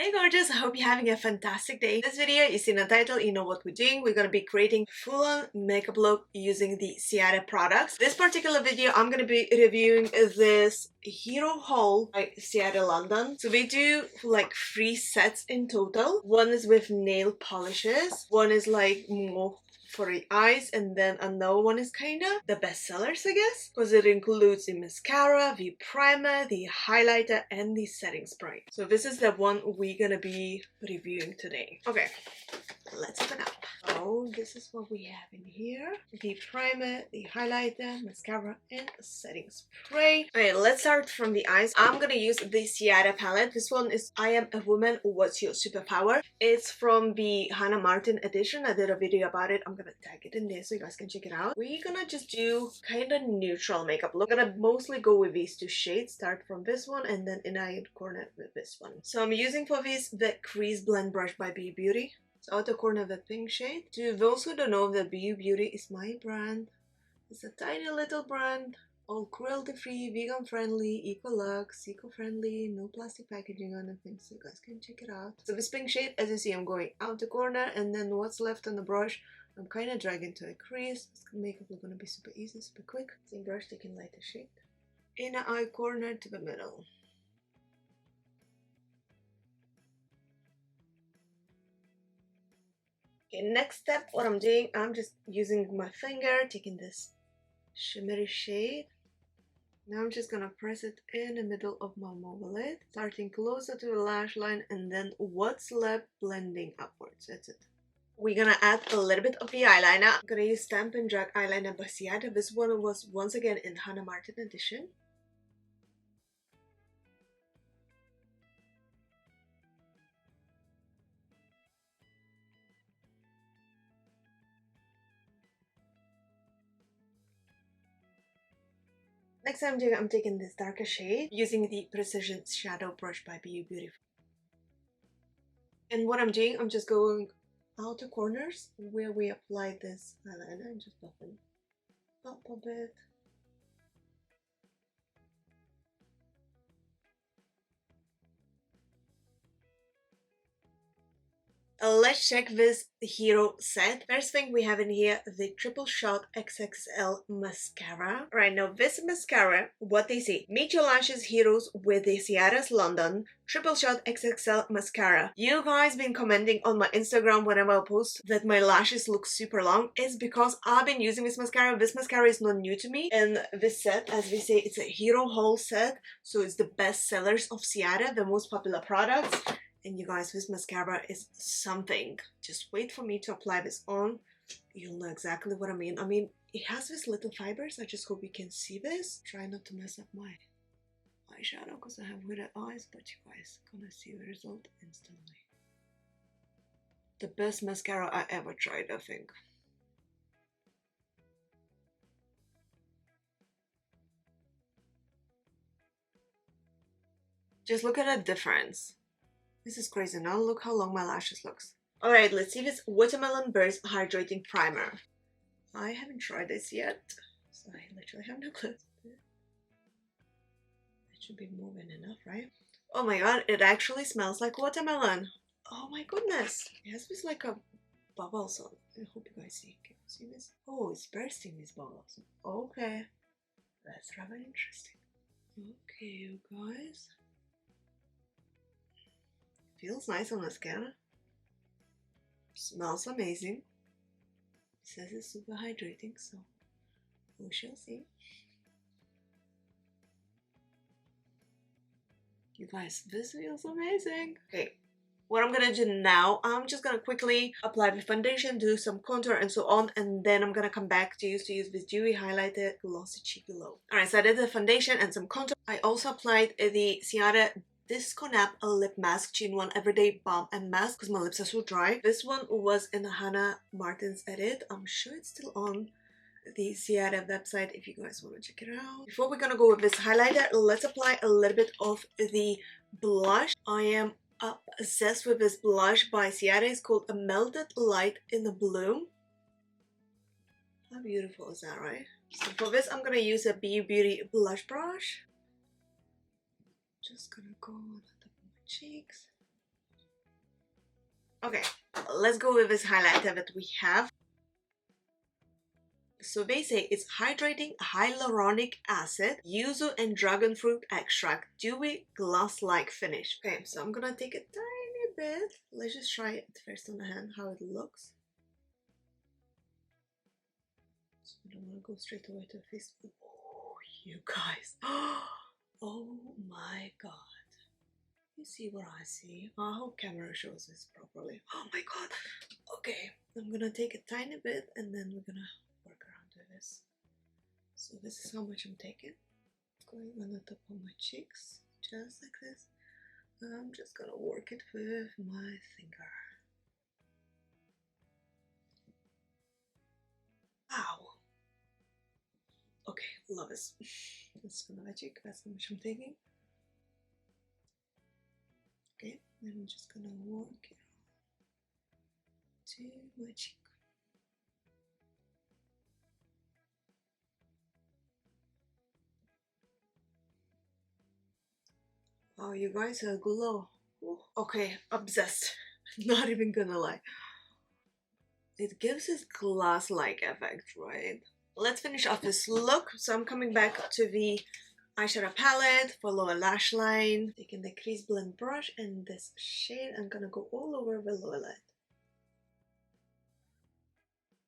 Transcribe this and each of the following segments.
Hey gorgeous, I hope you're having a fantastic day. In this video, you see the title, you know what we're doing. We're going to be creating full-on makeup look using the Ciaté products. This particular video, I'm going to be reviewing this Hero Haul by Ciaté London. So we do like 3 sets in total. One is with nail polishes, one is like more for the eyes, and then another one is kinda the best sellers, I guess, because it includes the mascara, the primer, the highlighter, and the setting spray. So this is the one we're gonna be reviewing today. Okay, let's open up. Oh, this is what we have in here: the primer, the highlighter, mascara, and setting spray. Okay, let's start from the eyes. I'm gonna use the Ciaté palette. This one is I Am a Woman, What's Your Superpower? It's from the Hannah Martin edition. I did a video about it. I'm gonna tag it in there so you guys can check it out. We're gonna just do kind of neutral makeup look. I'm gonna mostly go with these 2 shades. Start from this one and then in eye corner with this one. So I'm using for this the Crease Blend Brush by Be Beauty. So outer corner of the pink shade. To those who don't know, the Be Beauty is my brand. It's a tiny little brand, all cruelty-free, vegan-friendly, eco-lux, eco-friendly, no plastic packaging on anything, so you guys can check it out. So this pink shade, as you see, I'm going out the corner, and then what's left on the brush, I'm kind of dragging to a crease. This makeup is going to be super easy, super quick. Same brush, taking lighter shade. Inner eye corner to the middle. Okay, next step, what I'm doing, I'm just using my finger, taking this shimmery shade. Now I'm just gonna press it in the middle of my mobile lid, starting closer to the lash line, and then what's left blending upwards. That's it. We're gonna add a little bit of the eyeliner. I'm gonna use Stamp and Drag Eyeliner by Ciaté. This one was once again in Hannah Martin edition. Next I'm taking this darker shade using the Precision Shadow Brush by Be Beauty. And what I'm doing, I'm just going outer corners where we applied this eyeliner and just buffing up a bit. Let's check this hero set. First thing we have in here, the Triple Shot XXL Mascara. Right, now this mascara, what they say, meet your lashes heroes with the Ciaté London Triple Shot XXL Mascara. You guys been commenting on my Instagram whenever I post that my lashes look super long. It's because I've been using this mascara. This mascara is not new to me. And this set, as we say, it's a Hero Haul set. So it's the best sellers of Ciaté, the most popular products. And you guys, this mascara is something. Just wait for me to apply this on. You'll know exactly what I mean. I mean, it has these little fibers. I just hope you can see this. Try not to mess up my eyeshadow because I have weird eyes, but you guys gonna see the result instantly. The best mascara I ever tried, I think. Just look at the difference. This is crazy. Now look how long my lashes looks. Alright, let's see this Watermelon Burst Hydrating Primer. I haven't tried this yet, so I literally have no clue. That should be more than enough, right? Oh my god, it actually smells like watermelon. Oh my goodness. It has this like a bubbles on. I hope you guys see. Can you see this? Oh, it's bursting these bubbles. Okay. That's rather interesting. Okay, you guys. Feels nice on the skin. Smells amazing. It says it's super hydrating, so we shall see. You guys, this feels amazing. Okay, what I'm gonna do now, I'm just gonna quickly apply the foundation, do some contour and so on, and then I'm gonna come back to use this dewy highlighter glossy cheeky glow. Alright, so I did the foundation and some contour. I also applied the Ciaté Disco Nap Lip Mask, Chin 1 Everyday Balm and Mask because my lips are so dry. This one was in Hannah Martin's edit. I'm sure it's still on the Ciaté website if you guys want to check it out. Before we're gonna go with this highlighter, let's apply a little bit of the blush. I am obsessed with this blush by Ciaté. It's called A Melted Light in the Bloom. How beautiful is that, right? So for this, I'm gonna use a Be Beauty blush brush. Just gonna go on the top of my cheeks. Okay, let's go with this highlighter that we have. So they say it's hydrating hyaluronic acid, yuzu and dragon fruit extract, dewy glass-like finish. Okay, so I'm gonna take a tiny bit. Let's just try it first on the hand, how it looks. So I don't want to go straight away to the face. Oh, you guys. Oh my god. You see what I see? I hope camera shows this properly. Oh my god. Okay, I'm gonna take a tiny bit and then we're gonna work around with this. So this is how much I'm taking. Going on the top of my cheeks, just like this. I'm just gonna work it with my finger. Wow. Okay, love this. That's another cheek, that's how much I'm taking. Okay, then I'm just gonna work it to my cheek. Oh, you guys are glow. Ooh. Okay, obsessed. Not even gonna lie. It gives this glass-like effect, right? Let's finish off this look. So I'm coming back to the eyeshadow palette for lower lash line. Taking the crease blend brush and this shade, I'm gonna go all over the lower lid.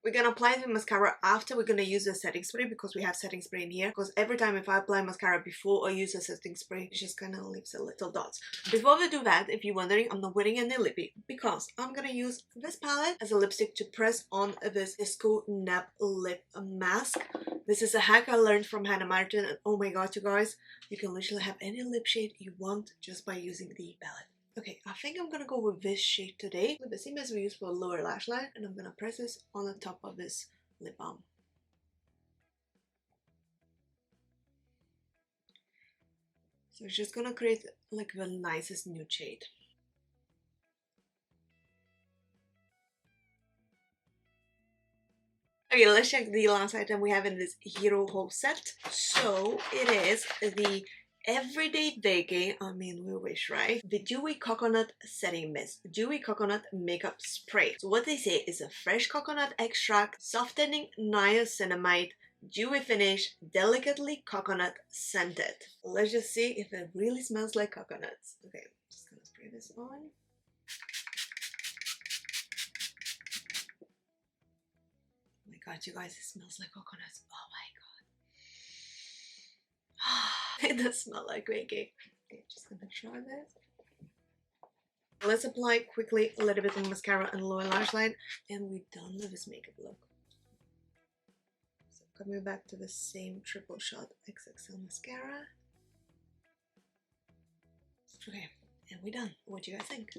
We're gonna apply the mascara after we're gonna use the setting spray because we have setting spray in here. Because every time if I apply mascara before I use the setting spray, it just kind of leaves a little dots. Before we do that, if you're wondering, I'm not wearing any lippy because I'm gonna use this palette as a lipstick to press on this Disco Nap Lip Mask. This is a hack I learned from Hannah Martin, and oh my god, you guys, you can literally have any lip shade you want just by using the palette. Okay, I think I'm gonna go with this shade today, with the same as we use for lower lash line, and I'm gonna press this on the top of this lip balm. So it's just gonna create like the nicest nude shade. Okay, let's check the last item we have in this Hero Haul set. So it is the Everyday Decay, I mean we wish, right? The Dewy Coconut Setting Mist, Dewy Coconut Makeup Spray. So what they say is a fresh coconut extract, softening niacinamide, dewy finish, delicately coconut scented. Let's just see if it really smells like coconuts. Okay, I'm just gonna spray this on. Oh my god, you guys, it smells like coconuts. Oh my god. It does smell like baking. Okay, just gonna try this. Let's apply quickly a little bit of mascara and lower lash line, and we're done with this makeup look. So coming back to the same triple shot XXL mascara. Okay, and we're done. What do you guys think?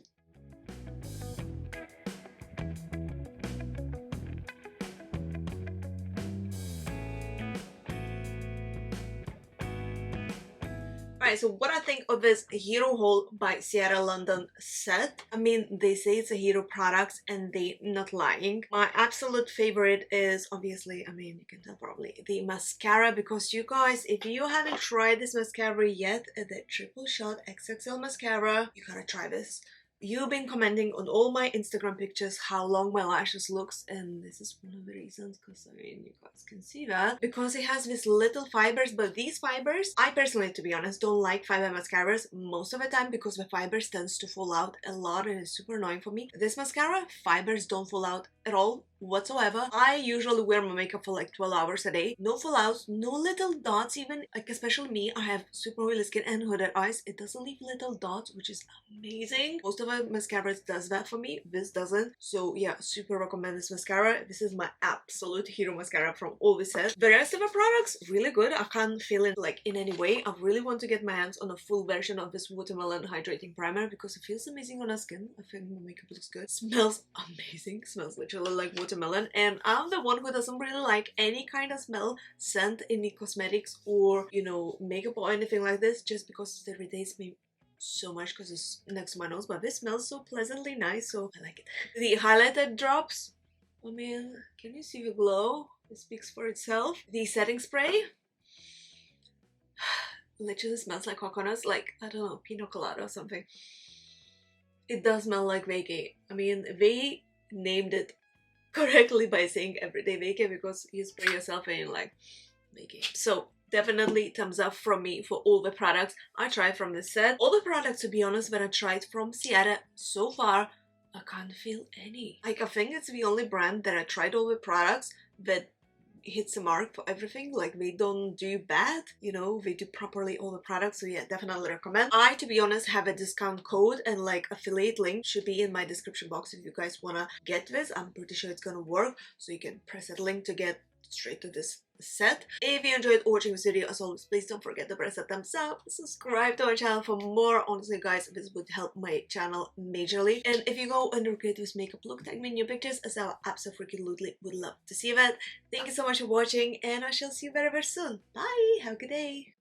Alright, so what I think of this Hero Haul by Ciaté London set. I mean, they say it's a Hero products and they're not lying. My absolute favorite is obviously, I mean, you can tell probably, the mascara, because you guys, if you haven't tried this mascara yet, the Triple Shot XXL mascara, you gotta try this. You've been commenting on all my Instagram pictures how long my lashes looks, and this is one of the reasons, because I mean you guys can see that, because it has these little fibers. But these fibers, I personally, to be honest, don't like fiber mascaras most of the time because the fibers tends to fall out a lot and it's super annoying for me. This mascara, fibers don't fall out at all whatsoever. I usually wear my makeup for like 12 hours a day. No fallouts, no little dots even, like especially me, I have super oily skin and hooded eyes. It doesn't leave little dots, which is amazing. Most of the mascaras does that for me. This doesn't. So yeah, super recommend this mascara. This is my absolute hero mascara from all the set. The rest of the products, really good. I can't feel it like in any way. I really want to get my hands on a full version of this watermelon hydrating primer because it feels amazing on our skin. I think my makeup looks good. Smells amazing. Smells literally like watermelon, and I'm the one who doesn't really like any kind of smell scent in the cosmetics or, you know, makeup or anything like this, just because it irritates me so much because it's next to my nose. But this smells so pleasantly nice, so I like it. The highlighter drops, I mean, can you see the glow? It speaks for itself. The setting spray literally smells like coconuts, like, I don't know, pina colada or something. It does smell like vacay. I mean, they named it correctly by saying everyday vacay, because you spray yourself and you're like, vacay. So definitely thumbs up from me for all the products I tried from this set. All the products, to be honest, that I tried from Ciaté so far, I can't feel any. Like, I think it's the only brand that I tried all the products that hits the mark for everything. Like, they don't do bad, you know, they do properly all the products. So yeah, definitely recommend. I, to be honest, have a discount code, and like affiliate link should be in my description box if you guys wanna get this. I'm pretty sure it's gonna work, so you can press that link to get straight to this set. If you enjoyed watching this video, as always, please don't forget to press that thumbs up, subscribe to my channel for more. Honestly guys, this would help my channel majorly. And if you go and recreate this makeup look, tag me in your pictures, as I absolutely would love to see that. Thank you so much for watching, and I shall see you very soon. Bye, have a good day.